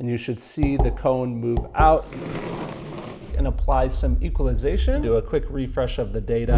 and you should see the cone move out and apply some equalization. Do a quick refresh of the data.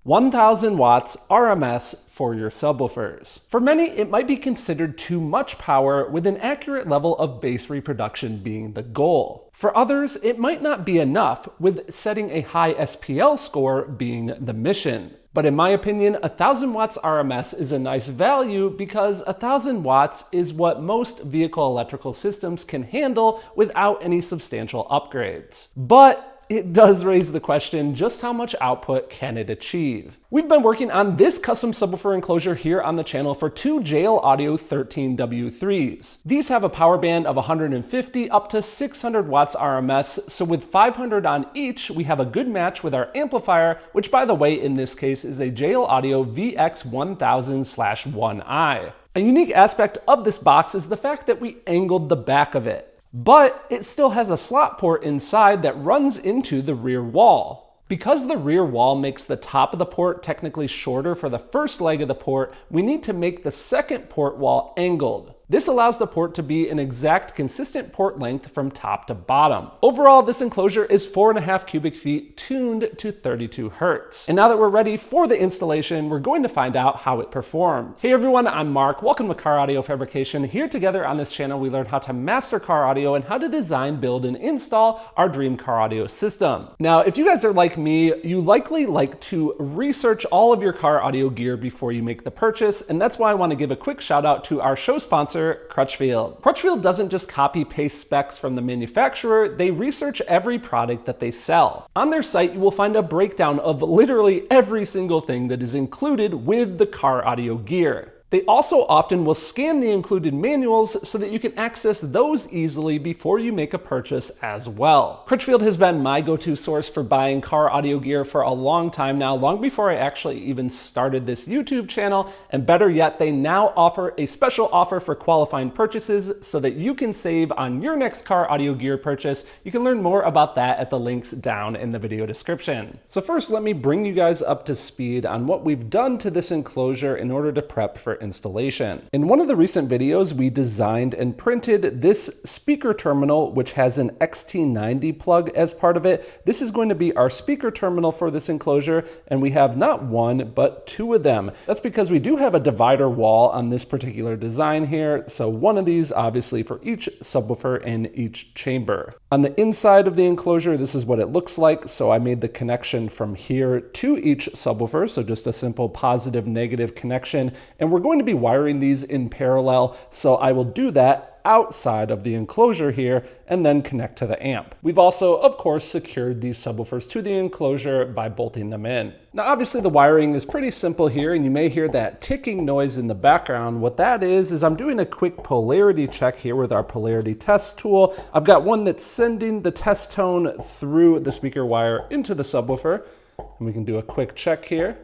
1000 watts RMS for your subwoofers. For many, it might be considered too much power, with an accurate level of bass reproduction being the goal. For others, it might not be enough, with setting a high SPL score being the mission. But in my opinion, 1000 watts RMS is a nice value because 1000 watts is what most vehicle electrical systems can handle without any substantial upgrades. But it does raise the question, just how much output can it achieve? We've been working on this custom subwoofer enclosure here on the channel for two JL Audio 13W3's. These have a power band of 150 up to 600 watts RMS, so with 500 on each, we have a good match with our amplifier, which by the way, in this case is a JL Audio VX1000/1i. A unique aspect of this box is the fact that we angled the back of it. But it still has a slot port inside that runs into the rear wall. Because the rear wall makes the top of the port technically shorter for the first leg of the port, we need to make the second port wall angled. This allows the port to be an exact consistent port length from top to bottom. Overall, this enclosure is 4.5 cubic feet tuned to 32 Hertz. And now that we're ready for the installation, we're going to find out how it performs. Hey everyone, I'm Mark. Welcome to CarAudioFabrication. Here together on this channel, we learn how to master car audio and how to design, build, and install our dream car audio system. Now, if you guys are like me, you likely like to research all of your car audio gear before you make the purchase, and that's why I want to give a quick shout out to our show sponsor, Crutchfield. Crutchfield doesn't just copy-paste specs from the manufacturer, they research every product that they sell. On their site, you will find a breakdown of literally every single thing that is included with the car audio gear. They also often will scan the included manuals so that you can access those easily before you make a purchase as well. Crutchfield has been my go-to source for buying car audio gear for a long time now, long before I actually even started this YouTube channel, and better yet, they now offer a special offer for qualifying purchases so that you can save on your next car audio gear purchase. You can learn more about that at the links down in the video description. So first, let me bring you guys up to speed on what we've done to this enclosure in order to prep for installation. In one of the recent videos, we designed and printed this speaker terminal, which has an XT90 plug as part of it. This is going to be our speaker terminal for this enclosure, and we have not one, but two of them. That's because we do have a divider wall on this particular design here, so one of these obviously for each subwoofer in each chamber. On the inside of the enclosure, this is what it looks like, so I made the connection from here to each subwoofer, so just a simple positive-negative connection, and we're going to be wiring these in parallel, so I will do that outside of the enclosure here and then connect to the amp. We've also, of course, secured these subwoofers to the enclosure by bolting them in. Now, obviously the wiring is pretty simple here, and you may hear that ticking noise in the background. What that is I'm doing a quick polarity check here with our polarity test tool. I've got one that's sending the test tone through the speaker wire into the subwoofer, and we can do a quick check here.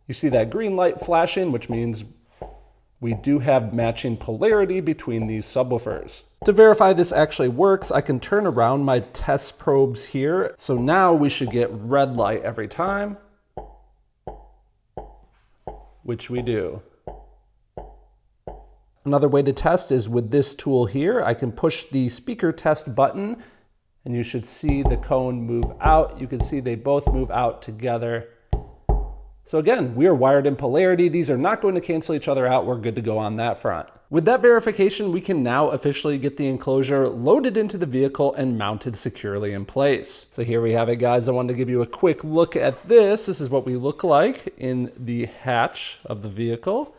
You see that green light flashing, which means we do have matching polarity between these subwoofers. To verify this actually works, I can turn around my test probes here. So now we should get red light every time, which we do. Another way to test is with this tool here. I can push the speaker test button and you should see the cone move out. You can see they both move out together. So again, we are wired in polarity. These are not going to cancel each other out. We're good to go on that front. With that verification, we can now officially get the enclosure loaded into the vehicle and mounted securely in place. So here we have it, guys. I wanted to give you a quick look at this. This is what we look like in the hatch of the vehicle.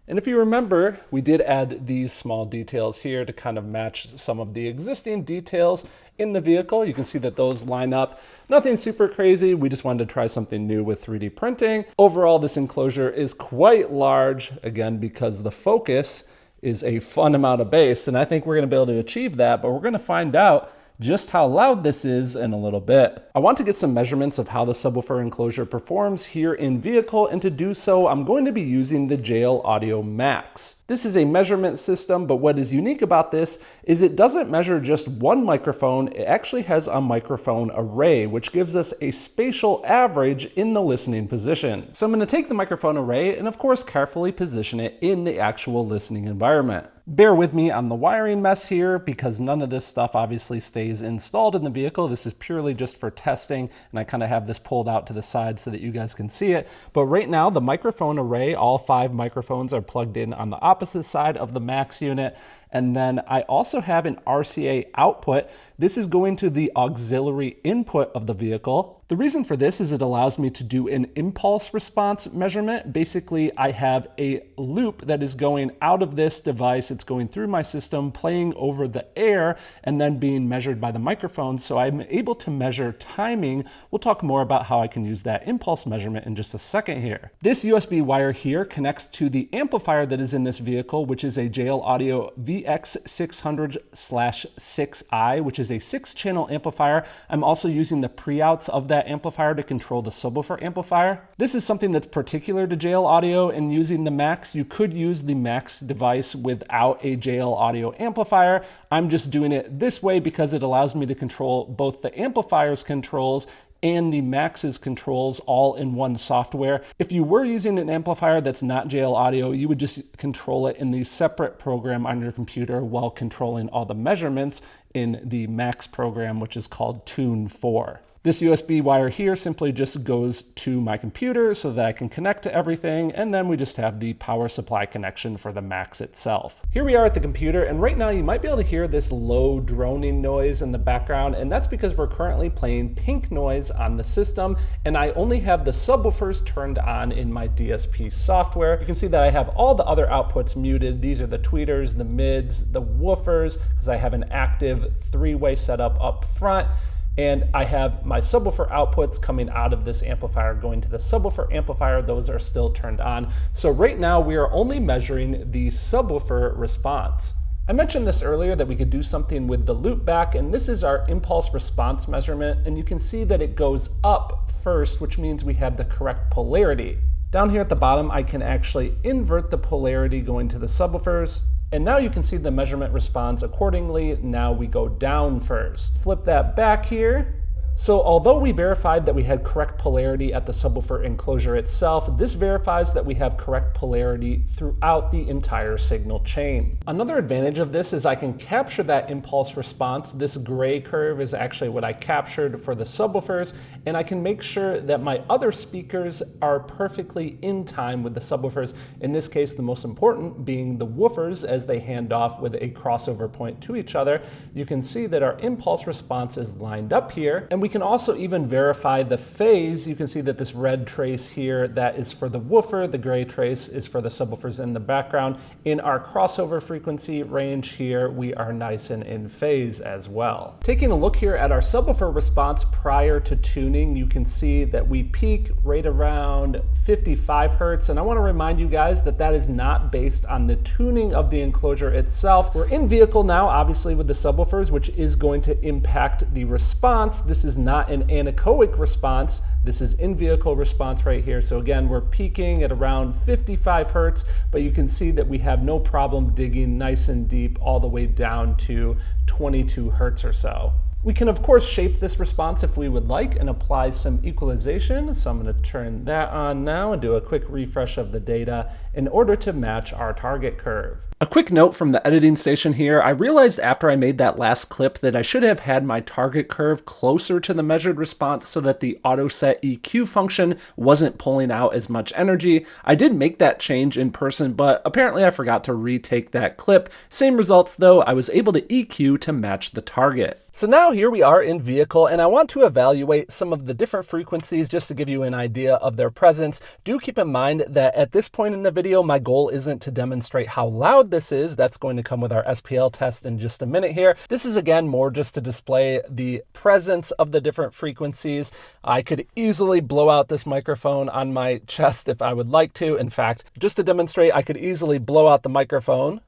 And if you remember, we did add these small details here to kind of match some of the existing details in the vehicle. You can see that those line up. Nothing super crazy. We just wanted to try something new with 3D printing. Overall, this enclosure is quite large, again, because the focus is a fun amount of bass. And I think we're going to be able to achieve that, but we're going to find out just how loud this is in a little bit. I want to get some measurements of how the subwoofer enclosure performs here in vehicle, and to do so, I'm going to be using the JL Audio Max. This is a measurement system, but what is unique about this is it doesn't measure just one microphone, it actually has a microphone array, which gives us a spatial average in the listening position. So I'm going to take the microphone array and of course carefully position it in the actual listening environment. Bear with me on the wiring mess here because none of this stuff obviously stays installed in the vehicle. This is purely just for testing, and I kind of have this pulled out to the side so that you guys can see it. But right now, the microphone array, all 5 microphones are plugged in on the opposite side of the Max unit. And then I also have an RCA output. This is going to the auxiliary input of the vehicle. The reason for this is it allows me to do an impulse response measurement. Basically, I have a loop that is going out of this device. It's going through my system, playing over the air, and then being measured by the microphone. So I'm able to measure timing. We'll talk more about how I can use that impulse measurement in just a second here. This USB wire here connects to the amplifier that is in this vehicle, which is a JL Audio VX600/6i, which is a 6-channel amplifier. I'm also using the pre-outs of that amplifier to control the subwoofer amplifier. This is something that's particular to JL Audio, and using the Max, you could use the Max device without a JL Audio amplifier. I'm just doing it this way because it allows me to control both the amplifier's controls and the Max's controls all in one software. If you were using an amplifier that's not JL Audio, you would just control it in the separate program on your computer while controlling all the measurements in the Max program, which is called Tune 4. This USB wire here simply just goes to my computer so that I can connect to everything, and then we just have the power supply connection for the Max itself. Here we are at the computer, and right now you might be able to hear this low droning noise in the background, and that's because we're currently playing pink noise on the system, and I only have the subwoofers turned on in my DSP software. You can see that I have all the other outputs muted. These are the tweeters, the mids, the woofers, because I have an active 3-way setup up front. And I have my subwoofer outputs coming out of this amplifier going to the subwoofer amplifier. Those are still turned on. So right now we are only measuring the subwoofer response. I mentioned this earlier that we could do something with the loop back, and this is our impulse response measurement. And you can see that it goes up first, which means we have the correct polarity. Down here at the bottom, I can actually invert the polarity going to the subwoofers. And now you can see the measurement responds accordingly. Now we go down first. Flip that back here. So although we verified that we had correct polarity at the subwoofer enclosure itself, this verifies that we have correct polarity throughout the entire signal chain. Another advantage of this is I can capture that impulse response. This gray curve is actually what I captured for the subwoofers, and I can make sure that my other speakers are perfectly in time with the subwoofers. In this case, the most important being the woofers as they hand off with a crossover point to each other. You can see that our impulse response is lined up here, and we can also even verify the phase. You can see that this red trace here, that is for the woofer, the gray trace is for the subwoofers in the background. In our crossover frequency range here, we are nice and in phase as well. Taking a look here at our subwoofer response prior to tuning, you can see that we peak right around 55 hertz. And I want to remind you guys that that is not based on the tuning of the enclosure itself. We're in vehicle now, obviously with the subwoofers, which is going to impact the response. This is not an anechoic response. This is in-vehicle response right here. So again, we're peaking at around 55 hertz, but you can see that we have no problem digging nice and deep all the way down to 22 hertz or so. We can of course shape this response if we would like and apply some equalization. So I'm going to turn that on now and do a quick refresh of the data in order to match our target curve. A quick note from the editing station here. I realized after I made that last clip that I should have had my target curve closer to the measured response so that the auto set EQ function wasn't pulling out as much energy. I did make that change in person, but apparently I forgot to retake that clip. Same results though, I was able to EQ to match the target. So now here we are in vehicle, and I want to evaluate some of the different frequencies just to give you an idea of their presence. Do keep in mind that at this point in the video, my goal isn't to demonstrate how loud this is. That's going to come with our SPL test in just a minute here. This is again more just to display the presence of the different frequencies. I could easily blow out this microphone on my chest if I would like to. In fact, just to demonstrate, I could easily blow out the microphone.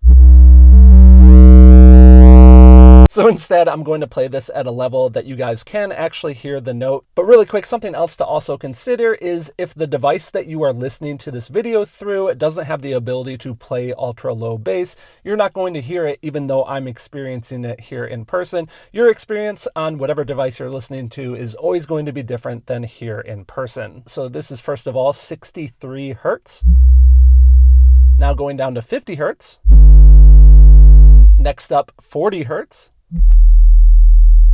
So instead, I'm going to play this at a level that you guys can actually hear the note. But really quick, something else to also consider is if the device that you are listening to this video through doesn't have the ability to play ultra low bass, you're not going to hear it even though I'm experiencing it here in person. Your experience on whatever device you're listening to is always going to be different than here in person. So this is first of all 63 hertz. Now going down to 50 hertz. Next up, 40 hertz,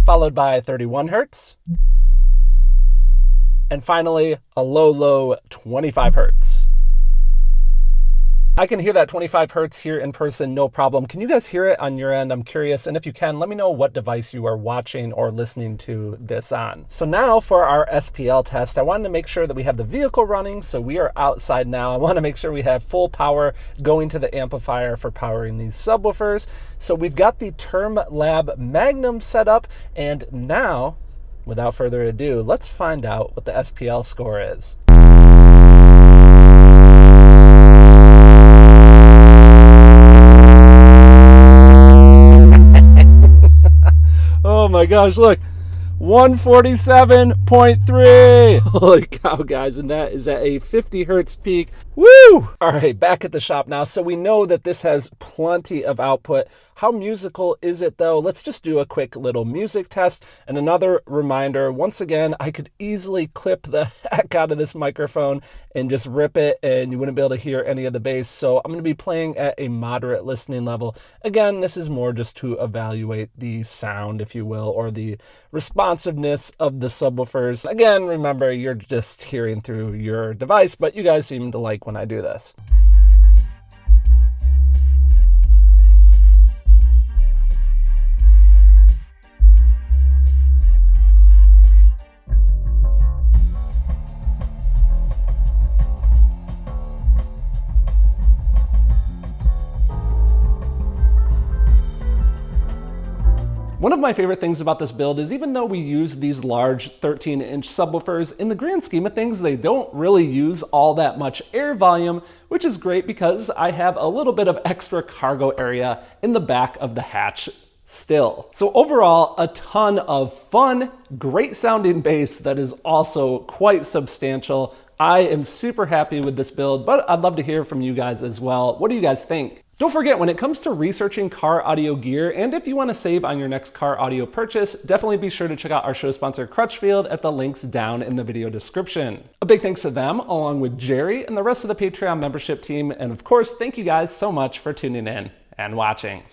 followed by 31 hertz, and finally, a low 25 hertz. I can hear that 25 hertz here in person, no problem. Can you guys hear it on your end? I'm curious, and if you can, let me know what device you are watching or listening to this on. So now for our SPL test, I wanted to make sure that we have the vehicle running, so we are outside now. I want to make sure we have full power going to the amplifier for powering these subwoofers. So we've got the Term Lab Magnum set up, and now, without further ado, let's find out what the SPL score is. Oh my gosh, look, 147.3. Holy cow, guys, and that is at a 50 hertz peak. Woo! All right, back at the shop now. So we know that this has plenty of output. How musical is it though? Let's just do a quick little music test. And another reminder, once again, I could easily clip the heck out of this microphone and just rip it and you wouldn't be able to hear any of the bass. So I'm gonna be playing at a moderate listening level. Again, this is more just to evaluate the sound, if you will, or the responsiveness of the subwoofers. Again, remember, you're just hearing through your device, but you guys seem to like when I do this. One of my favorite things about this build is even though we use these large 13-inch subwoofers, in the grand scheme of things, they don't really use all that much air volume, which is great because I have a little bit of extra cargo area in the back of the hatch still. So overall, a ton of fun, great sounding bass that is also quite substantial. I am super happy with this build, but I'd love to hear from you guys as well. What do you guys think? Don't forget, when it comes to researching car audio gear, and if you want to save on your next car audio purchase, definitely be sure to check out our show sponsor Crutchfield at the links down in the video description. A big thanks to them, along with Jerry and the rest of the Patreon membership team, and of course, thank you guys so much for tuning in and watching.